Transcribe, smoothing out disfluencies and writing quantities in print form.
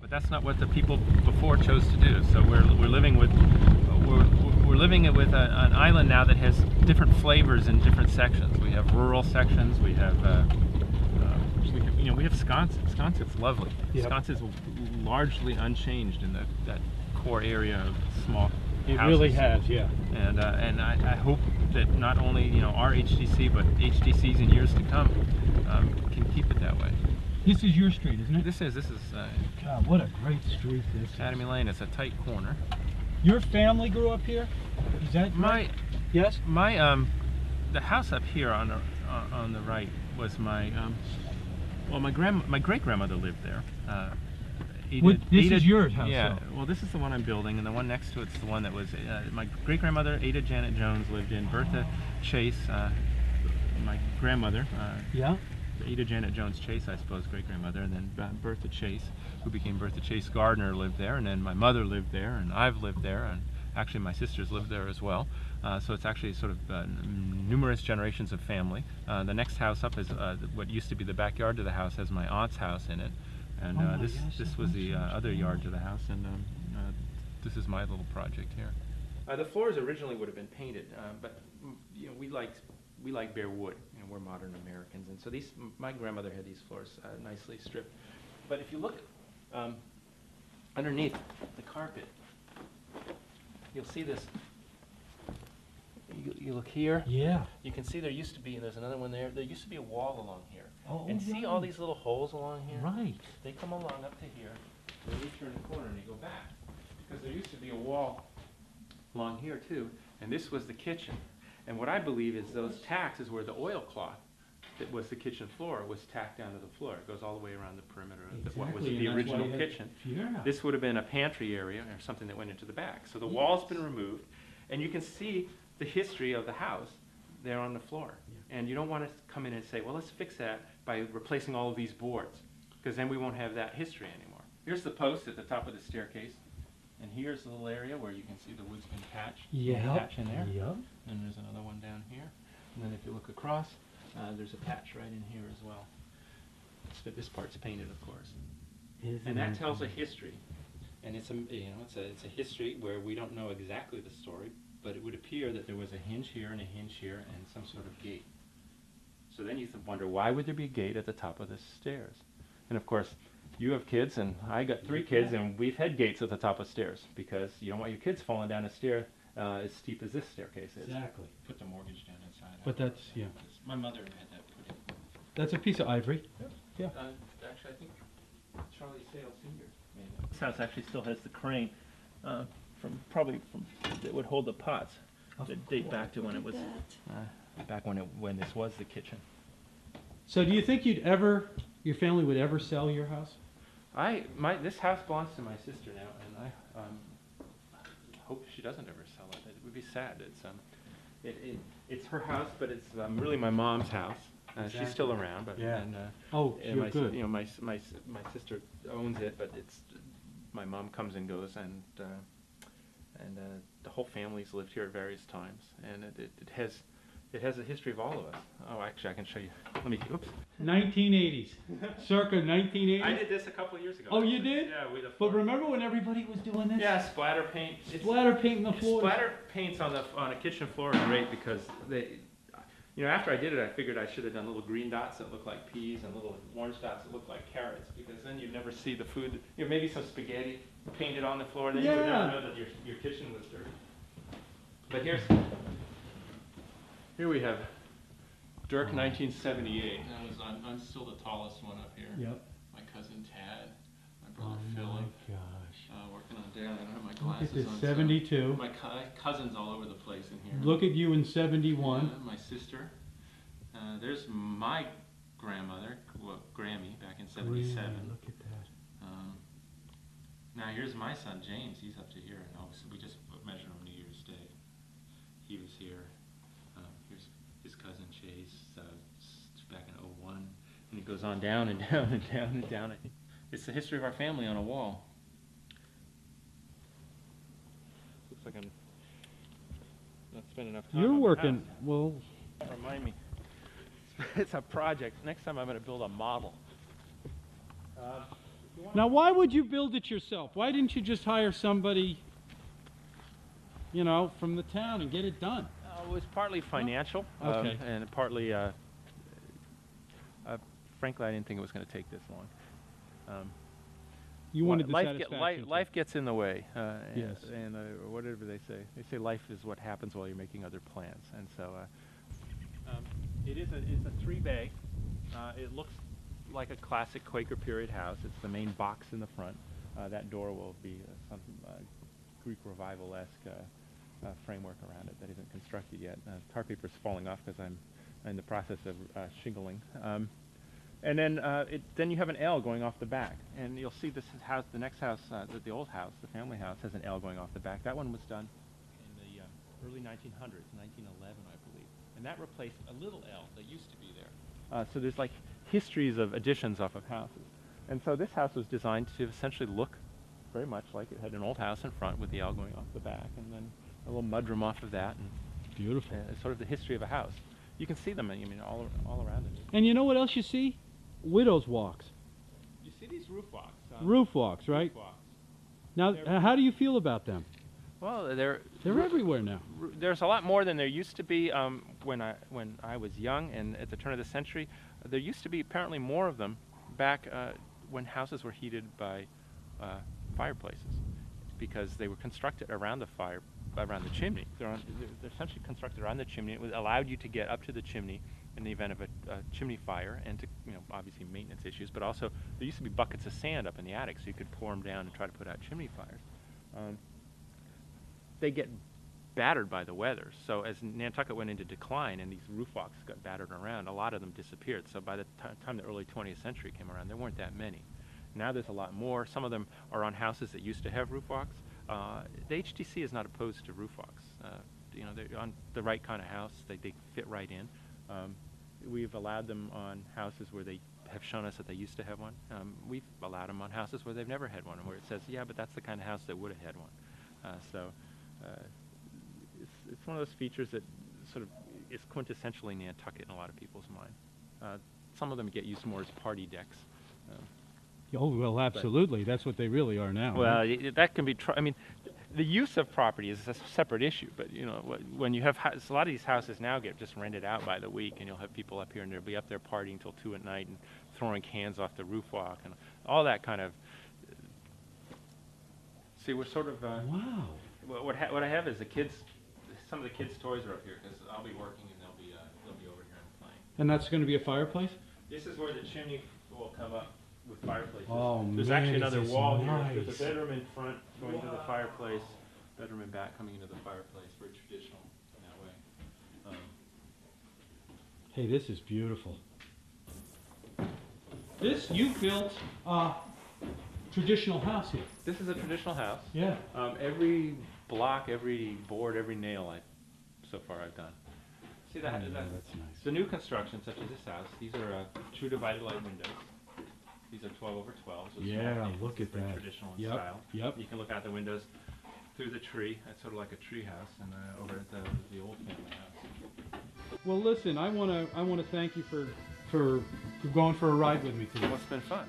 but that's not what the people before chose to do. So we're living with an island now that has different flavors in different sections. We have rural sections. We have Wisconsin. Wisconsin's lovely. Yep. Wisconsin's largely unchanged in that core area of small It houses. really has, yeah. And I hope that not only our HDC, but HDCs in years to come can keep it that way. This is your street, isn't it? This is God, what a great street this Academy Lane. It's a tight corner. Your family grew up here? Is that right? Yes? The house up here on the right was my my great grandmother lived there. This is your house? Yeah. Though. Well, this is the one I'm building, and the one next to it's the one that was my great grandmother Ada Janet Jones lived in. Bertha Chase, my grandmother. Yeah. Ada Janet Jones Chase, I suppose, great-grandmother, and then Bertha Chase, who became Bertha Chase Gardner, lived there, and then my mother lived there, and I've lived there, and actually my sisters lived there as well. So it's actually sort of numerous generations of family. The next house up is what used to be the backyard to the house, has my aunt's house in it, and this was the other yard to the house, and this is my little project here. The floors originally would have been painted, but we like bare wood. We're modern Americans, and so my grandmother had these floors nicely stripped. But if you look underneath the carpet, you'll see this. You look here. Yeah. You can see there used to be, and there's another one there. There used to be a wall along here. Oh, and see all these little holes along here? Right. They come along up to here. Then you turn the corner and you go back, because there used to be a wall along here too, and this was the kitchen. And what I believe is those tacks is where the oilcloth that was the kitchen floor was tacked down to the floor. It goes all the way around the perimeter of what was the original kitchen. Yeah. This would have been a pantry area or something that went into the back. So the wall's been removed, and you can see the history of the house there on the floor. Yeah. And you don't want to come in and say, well, let's fix that by replacing all of these boards, because then we won't have that history anymore. Here's the post at the top of the staircase. And here's the little area where you can see the wood's been patched. Yeah. Patch in there. Yep. And there's another one down here. And then if you look across, there's a patch right in here as well. This part's painted, of course. And that tells a history. And it's a history where we don't know exactly the story, but it would appear that there was a hinge here and a hinge here and some sort of gate. So then you wonder, why would there be a gate at the top of the stairs? And of course, you have kids, and I got 3 kids, and we've had gates at the top of stairs because you don't want your kids falling down a stair as steep as this staircase is. Exactly. Put the mortgage down inside. But that's, yeah. My mother had that put in. That's a piece of ivory. Yep. Yeah. Actually, I think Charlie Sale Sr. made it. This house actually still has the crane that would hold the pots that date back to when it was when this was the kitchen. So do you think your family would ever sell your house? This house belongs to my sister now, and I hope she doesn't ever sell it. It would be sad. It's her house, but it's really my mom's house. Exactly. She's still around, but yeah. And good. my sister owns it, but my mom comes and goes, and the whole family's lived here at various times, and it has a history of all of us. Oh, actually, I can show you. Oops. 1980s, circa 1980s. I did this a couple of years ago. Oh, you did? Yeah, But remember when everybody was doing this? Yeah, splatter paint. Splatter paint the floor. Splatter paints on a kitchen floor are great because after I did it, I figured I should have done little green dots that look like peas and little orange dots that look like carrots, because then you'd never see the food. Maybe some spaghetti painted on the floor, then you would never know that your kitchen was dirty. But here we have Dirk 1978. I'm still the tallest one up here. Yep. My cousin Tad, my brother Philip. Oh my gosh. Working on Dad. I don't have my Look glasses at this, on. 72. So my cousins all over the place in here. Look at you in 71. Yeah, my sister. There's my grandmother, Grammy, back in 77. Look at that. Now here's my son James. He's up to here, and so we just measured him New Year's Day. He was here. Here's his cousin Chase back in '01, and it goes on down and down and down and down. It's the history of our family on a wall. Looks like I'm not spending enough time. You're on working, the house. well. Remind me. It's a project. Next time I'm going to build a model. Now, why would you build it yourself? Why didn't you just hire somebody, you know, from the town and get it done? It was partly financial, Okay. and partly, frankly, I didn't think it was going to take this long. You wanted the life, satisfaction. life gets in the way, Yes. and whatever they say. They say life is what happens while you're making other plans, and so it's a 3-bay. It looks like a classic Quaker period house. It's the main box in the front. That door will be some Greek revival-esque framework around it that isn't constructed yet. Tar paper's falling off because I'm in the process of shingling. And then you have an L going off the back, and you'll see this house, the next house, the old house, the family house, has an L going off the back. That one was done in the early 1900s, 1911, I believe, and that replaced a little L that used to be there. So there's like histories of additions off of houses, and so this house was designed to essentially look very much like it had an old house in front with the L going off the back, and then a little mudroom off of that, and Beautiful. It's sort of the history of a house. You can see them, I mean, all around it. And you know what else you see? Widow's walks. You see these roof walks. Roof walks, right? Roof walks. Now, how do you feel about them? Well, they're everywhere now. There's a lot more than there used to be when I was young, and at the turn of the century. There used to be apparently more of them back when houses were heated by fireplaces, because they were constructed around the chimney. They're essentially constructed around the chimney. It allowed you to get up to the chimney in the event of a chimney fire, and to, obviously maintenance issues, but also there used to be buckets of sand up in the attic, so you could pour them down and try to put out chimney fires. They get battered by the weather, so as Nantucket went into decline and these roof walks got battered around, a lot of them disappeared. So by the time the early 20th century came around, there weren't that many. Now there's a lot more. Some of them are on houses that used to have roof walks. The HTC is not opposed to roof walks. They're on the right kind of house. They fit right in. We've allowed them on houses where they have shown us that they used to have one. We've allowed them on houses where they've never had one, and where it says, yeah, but that's the kind of house that would have had one. It's one of those features that sort of is quintessentially Nantucket in a lot of people's mind. Some of them get used more as party decks. Oh, well, absolutely. That's what they really are now. Well, right? that can be. I mean, the use of property is a separate issue. But when you have a lot of these houses now get just rented out by the week, and you'll have people up here, and they'll be up there partying till 2 at night and throwing cans off the roof walk and all that kind of. See, we're sort of. Wow. What I have is the kids. Some of the kids' toys are up here because I'll be working and they'll be over here and playing. And that's going to be a fireplace? This is where the chimney will come up with fireplaces. Oh, There's man, actually another wall nice. here. There's a bedroom in front going into the fireplace, bedroom in back coming into the fireplace. Very traditional in that way. Hey, this is beautiful. You built a traditional house here. This is a traditional house. Yeah. Every block, every board, every nail so far I've done. See that? Oh, that's nice. The new construction, such as this house, these are true divided light windows. These are 12 over 12. So Yeah, look at that. Traditional in Yep. style. Yep. You can look out the windows through the tree. It's sort of like a tree house, and over at the old family house. Well, listen, I want to thank you for going for a ride with me today. Well, it's been fun.